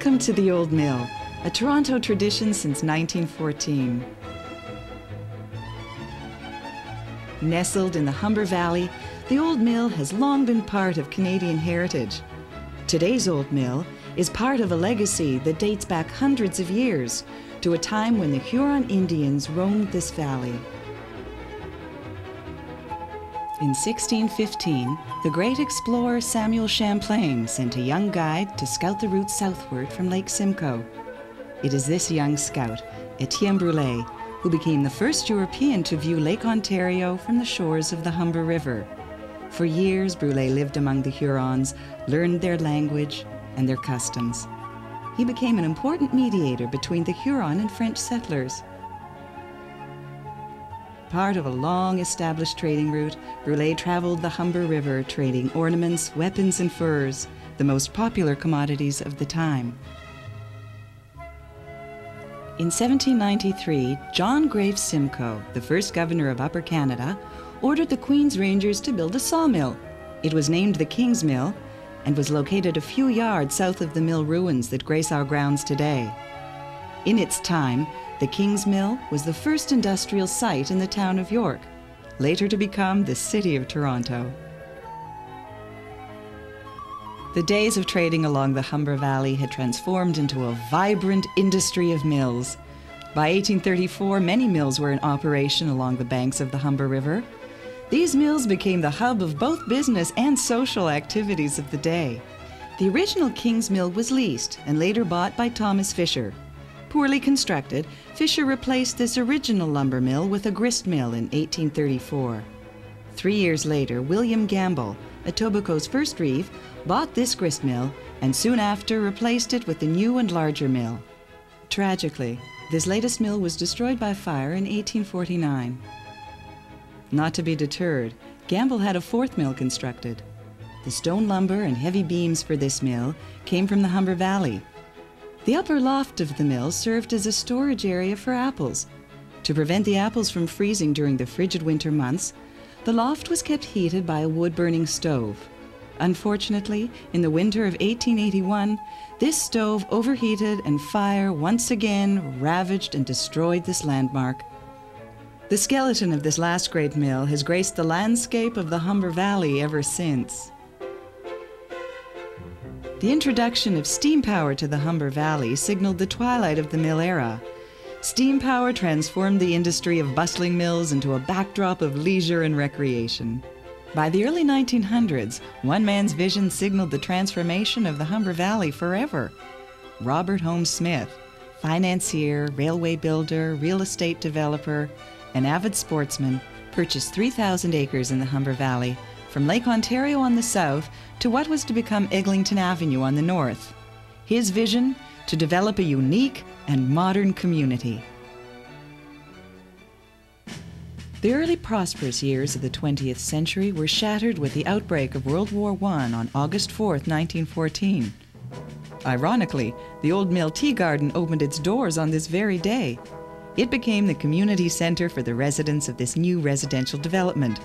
Welcome to the Old Mill, a Toronto tradition since 1914. Nestled in the Humber Valley, the Old Mill has long been part of Canadian heritage. Today's Old Mill is part of a legacy that dates back hundreds of years to a time when the Huron Indians roamed this valley. In 1615, the great explorer Samuel Champlain sent a young guide to scout the route southward from Lake Simcoe. It is this young scout, Etienne Brulé, who became the first European to view Lake Ontario from the shores of the Humber River. For years, Brulé lived among the Hurons, learned their language and their customs. He became an important mediator between the Huron and French settlers. Part of a long-established trading route, Brulé traveled the Humber River trading ornaments, weapons, and furs, the most popular commodities of the time. In 1793, John Graves Simcoe, the first governor of Upper Canada, ordered the Queen's Rangers to build a sawmill. It was named the King's Mill and was located a few yards south of the mill ruins that grace our grounds today. In its time, the King's Mill was the first industrial site in the town of York, later to become the city of Toronto. The days of trading along the Humber Valley had transformed into a vibrant industry of mills. By 1834, many mills were in operation along the banks of the Humber River. These mills became the hub of both business and social activities of the day. The original King's Mill was leased and later bought by Thomas Fisher. Poorly constructed, Fisher replaced this original lumber mill with a grist mill in 1834. 3 years later, William Gamble, Etobicoke's first reeve, bought this grist mill and soon after replaced it with a new and larger mill. Tragically, this latest mill was destroyed by fire in 1849. Not to be deterred, Gamble had a fourth mill constructed. The stone lumber and heavy beams for this mill came from the Humber Valley. The upper loft of the mill served as a storage area for apples. To prevent the apples from freezing during the frigid winter months, the loft was kept heated by a wood-burning stove. Unfortunately, in the winter of 1881, this stove overheated and fire once again ravaged and destroyed this landmark. The skeleton of this last great mill has graced the landscape of the Humber Valley ever since. The introduction of steam power to the Humber Valley signaled the twilight of the mill era. Steam power transformed the industry of bustling mills into a backdrop of leisure and recreation. By the early 1900s, one man's vision signaled the transformation of the Humber Valley forever. Robert Holmes Smith, financier, railway builder, real estate developer, an avid sportsman, purchased 3,000 acres in the Humber Valley, from Lake Ontario on the south to what was to become Eglinton Avenue on the north. His vision: to develop a unique and modern community. The early prosperous years of the 20th century were shattered with the outbreak of World War I on August 4, 1914. Ironically, the Old Mill Tea Garden opened its doors on this very day. It became the community center for the residents of this new residential development,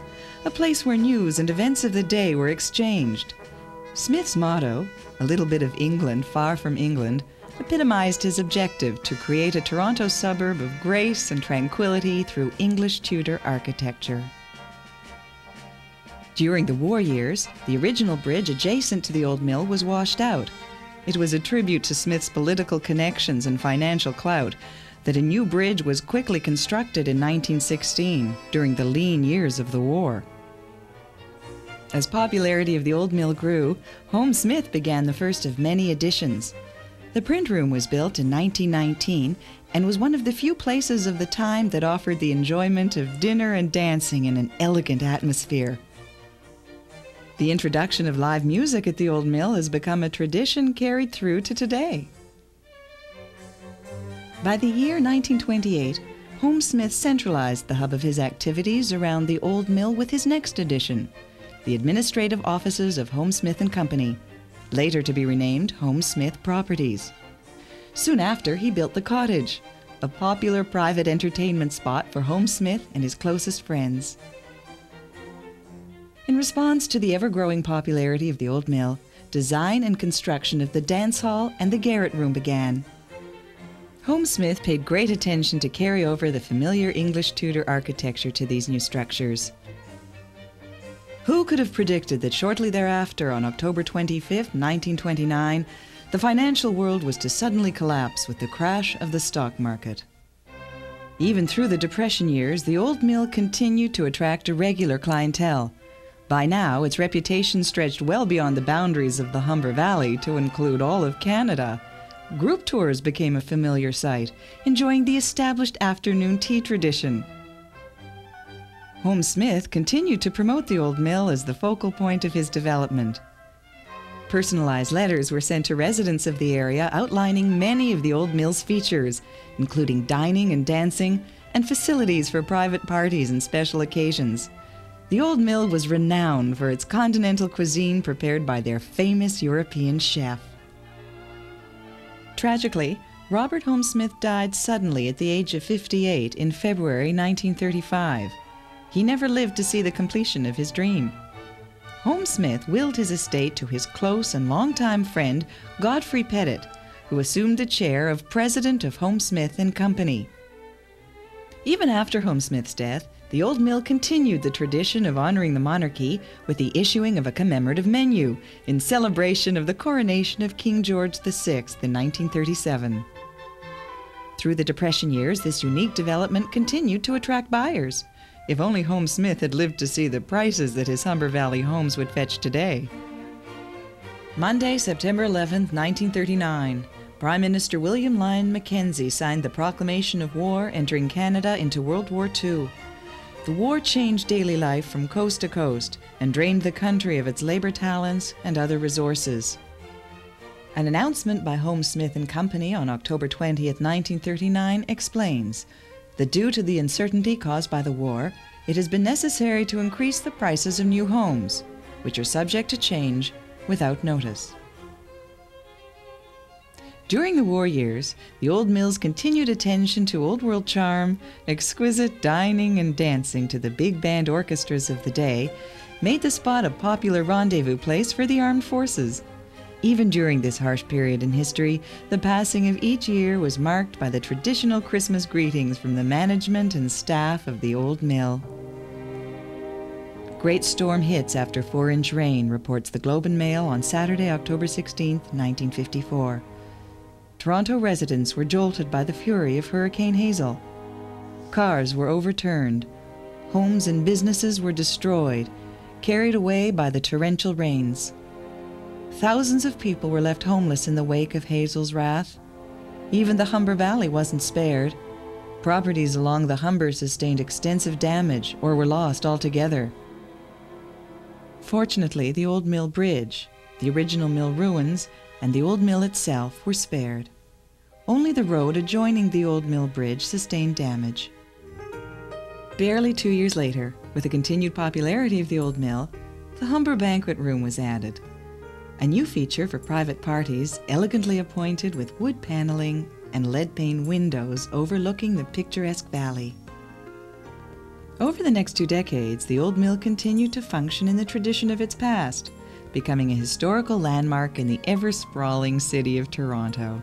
a place where news and events of the day were exchanged. Smith's motto, "A little bit of England far from England," epitomized his objective to create a Toronto suburb of grace and tranquility through English Tudor architecture. During the war years, the original bridge adjacent to the Old Mill was washed out. It was a tribute to Smith's political connections and financial clout that a new bridge was quickly constructed in 1916, during the lean years of the war. As popularity of the Old Mill grew, Holmes Smith began the first of many additions. The print room was built in 1919 and was one of the few places of the time that offered the enjoyment of dinner and dancing in an elegant atmosphere. The introduction of live music at the Old Mill has become a tradition carried through to today. By the year 1928, Holmes Smith centralized the hub of his activities around the Old Mill with his next addition, the administrative offices of Holmes Smith & Company, later to be renamed Holmes Smith Properties. Soon after, he built the Cottage, a popular private entertainment spot for Holmes Smith and his closest friends. In response to the ever-growing popularity of the Old Mill, design and construction of the dance hall and the garret room began. Homesmith paid great attention to carry over the familiar English Tudor architecture to these new structures. Who could have predicted that shortly thereafter, on October 25, 1929, the financial world was to suddenly collapse with the crash of the stock market? Even through the Depression years, the old mill continued to attract a regular clientele. By now, its reputation stretched well beyond the boundaries of the Humber Valley to include all of Canada. Group tours became a familiar sight, enjoying the established afternoon tea tradition. Homesmith continued to promote the old mill as the focal point of his development. Personalized letters were sent to residents of the area outlining many of the old mill's features, including dining and dancing and facilities for private parties and special occasions. The old mill was renowned for its continental cuisine prepared by their famous European chef. Tragically, Robert Homesmith died suddenly at the age of 58 in February 1935. He never lived to see the completion of his dream. Homesmith willed his estate to his close and longtime friend, Godfrey Pettit, who assumed the chair of President of Homesmith and Company. Even after Homesmith's death, the old mill continued the tradition of honoring the monarchy with the issuing of a commemorative menu in celebration of the coronation of King George VI in 1937. Through the Depression years, this unique development continued to attract buyers. If only Homesmith had lived to see the prices that his Humber Valley homes would fetch today. Monday, September 11, 1939. Prime Minister William Lyon Mackenzie signed the Proclamation of War, entering Canada into World War II. The war changed daily life from coast to coast and drained the country of its labor talents and other resources. An announcement by Homesmith and Company on October 20, 1939 explains that due to the uncertainty caused by the war, it has been necessary to increase the prices of new homes, which are subject to change without notice. During the war years, the old mill's continued attention to old world charm, exquisite dining and dancing to the big band orchestras of the day, made the spot a popular rendezvous place for the armed forces. Even during this harsh period in history, the passing of each year was marked by the traditional Christmas greetings from the management and staff of the old mill. Great storm hits after 4-inch rain, reports the Globe and Mail on Saturday, October 16, 1954. Toronto residents were jolted by the fury of Hurricane Hazel. Cars were overturned. Homes and businesses were destroyed, carried away by the torrential rains. Thousands of people were left homeless in the wake of Hazel's wrath. Even the Humber Valley wasn't spared. Properties along the Humber sustained extensive damage or were lost altogether. Fortunately, the old mill bridge, the original mill ruins, and the old mill itself were spared. Only the road adjoining the old mill bridge sustained damage. Barely 2 years later, with the continued popularity of the old mill, the Humber Banquet Room was added. A new feature for private parties, elegantly appointed with wood paneling and lead-pane windows overlooking the picturesque valley. Over the next 2 decades, the old mill continued to function in the tradition of its past, becoming a historical landmark in the ever-sprawling city of Toronto.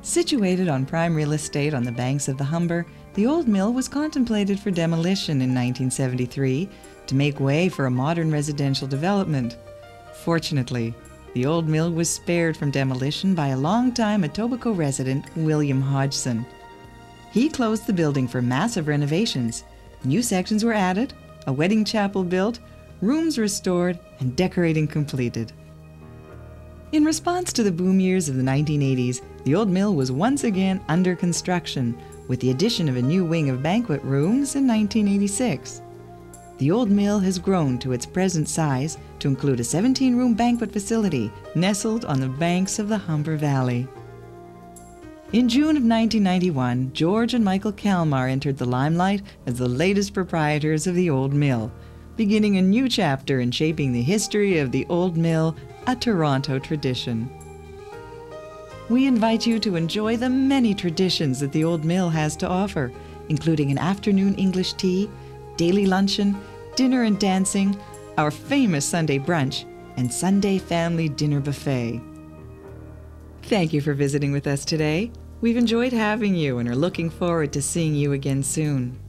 Situated on prime real estate on the banks of the Humber, the old mill was contemplated for demolition in 1973 to make way for a modern residential development. Fortunately, the old mill was spared from demolition by a longtime Etobicoke resident, William Hodgson. He closed the building for massive renovations. New sections were added, a wedding chapel built, rooms restored, and decorating completed. In response to the boom years of the 1980s, the old mill was once again under construction, with the addition of a new wing of banquet rooms in 1986. The old mill has grown to its present size to include a 17-room banquet facility nestled on the banks of the Humber Valley. In June of 1991, George and Michael Kalmar entered the limelight as the latest proprietors of the old mill, beginning a new chapter in shaping the history of the old mill, a Toronto tradition. We invite you to enjoy the many traditions that the old mill has to offer, including an afternoon English tea, daily luncheon, dinner and dancing, our famous Sunday brunch, and Sunday family dinner buffet. Thank you for visiting with us today. We've enjoyed having you and are looking forward to seeing you again soon.